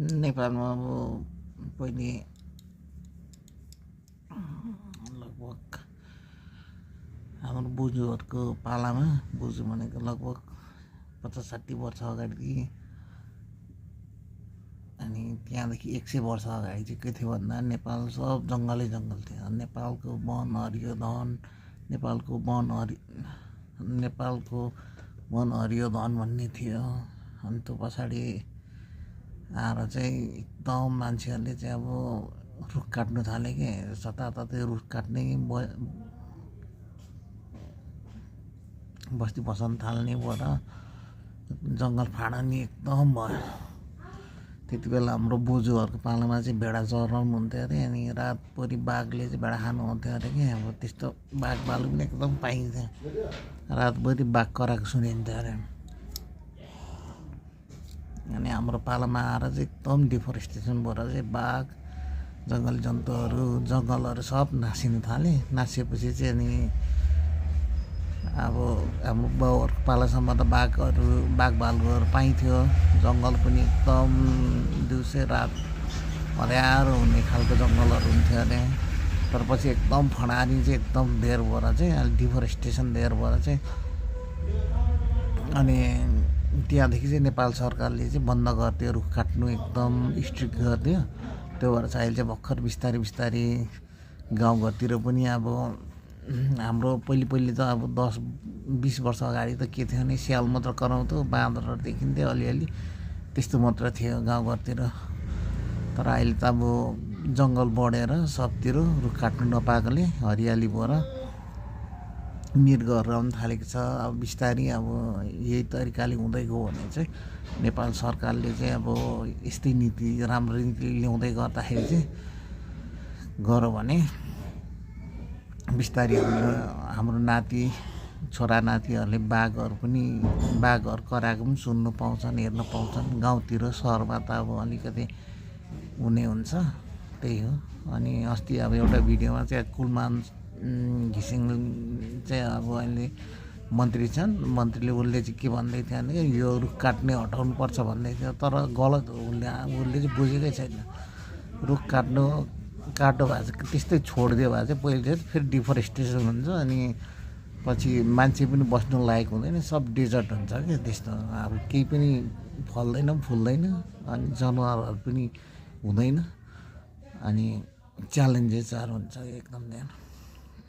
नेपालमा अब पहिले लगभग हाम्रो बोजूहरूको पालामा, बोजू भनेको लगभग 50-60 वर्ष अगाडिदेखि, अनि त्यहाँदेखि 100 वर्ष अगाडि चाहिँ के थियो भन्दा नेपाल सब जङ्गलै जङ्गल थियो। नेपालको वन हरियो धन, नेपालको वन हरियो धन भन्ने थियो। अनि त्यो पछाडि आएर चाहिँ एकदम मान्छेहरूले चाहिँ अब रुख काट्नु थाले के, जताततै रुख काट्ने, बस्ती बसाउनु थाल्ने भएर जङ्गल फाँडनी एकदम भयो। त्यति बेला हाम्रो बोजूहरूको पालामा चाहिँ भेडा चराउनु हुन्थ्यो अरे, अनि रातभरि बाघले चाहिँ भेडा खानु हुन्थ्यो अरे कि। अब त्यस्तो बाघ भालु पनि एकदम पाइन्थ्यो, रातभरि बाघ कराएको सुनिन्थ्यो अरे। अनि हाम्रो पालामा आएर चाहिँ एकदम डिफरेस्टेसन भएर चाहिँ बाघ, जङ्गली जन्तुहरू, जङ्गलहरू सब नासिनु थाले। नासिएपछि चाहिँ अनि अब हाम्रो बाउहरूको पालासम्म त बाघ भालुहरू पाइन्थ्यो। जङ्गल पनि एकदम दिउँसै रात हरियारो हुने खालको जङ्गलहरू हुन्थ्यो अरे। तर पछि एकदम फडानी चाहिँ एकदम धेर भएर चाहिँ अहिले डिफरेस्टेसन धेर भएर चाहिँ अनि त्यहाँदेखि चाहिँ नेपाल सरकारले चाहिँ बन्द गरिदियो, रुख काट्नु एकदम स्ट्रिक्ट गरिदियो। त्यो भएर चाहिँ अहिले चाहिँ भर्खर बिस्तारै गाउँघरतिर पनि अब हाम्रो पहिले त अब 10-20 वर्ष अगाडि त के थियो भने स्याल मात्र कराउँथ्यो, बाँदरहरू देखिन्थ्यो अलिअलि, त्यस्तो मात्र थियो गाउँघरतिर। तर अहिले त अब जङ्गल बढेर सबतिर रुख काट्नु नपाएकोले हरियाली भएर मृगहरू आउनु थालेको छ। अब बिस्तारै अब यही तरिकाले हुँदै गयो भने चाहिँ नेपाल सरकारले चाहिँ अब यस्तै नीति, राम्रो नीति ल्याउँदै गर्दाखेरि चाहिँ गऱ्यो भने बिस्तारै हाम्रो छोरा नातिहरूले बाघहरू कराएको पनि सुन्नु पाउँछन्, हेर्न पाउँछन्। गाउँतिर सहरमा त अब अलिकति हुने हुन्छ, त्यही हो। अनि अस्ति अब एउटा भिडियोमा चाहिँ कुलमान घिसिङ चाहिँ अब अहिले मन्त्री छन्, मन्त्रीले उसले चाहिँ के भन्दै थियो भने यो रुख काट्ने हटाउनु पर्छ भन्दै थियो। तर गलत हो, उसले चाहिँ बुझेकै छैन। रुख काटो भए चाहिँ त्यस्तै छोडिदियो भए चाहिँ पहिले चाहिँ फेरि डिफरेस्टेसन हुन्छ, अनि पछि मान्छे पनि बस्नु लायक हुँदैन, सब डेजर्ट हुन्छ क्या। त्यस्तो अब केही पनि फुल्दैन, अनि जनावरहरू पनि हुँदैन, अनि च्यालेन्जेसहरू हुन्छ एकदम ध्यान।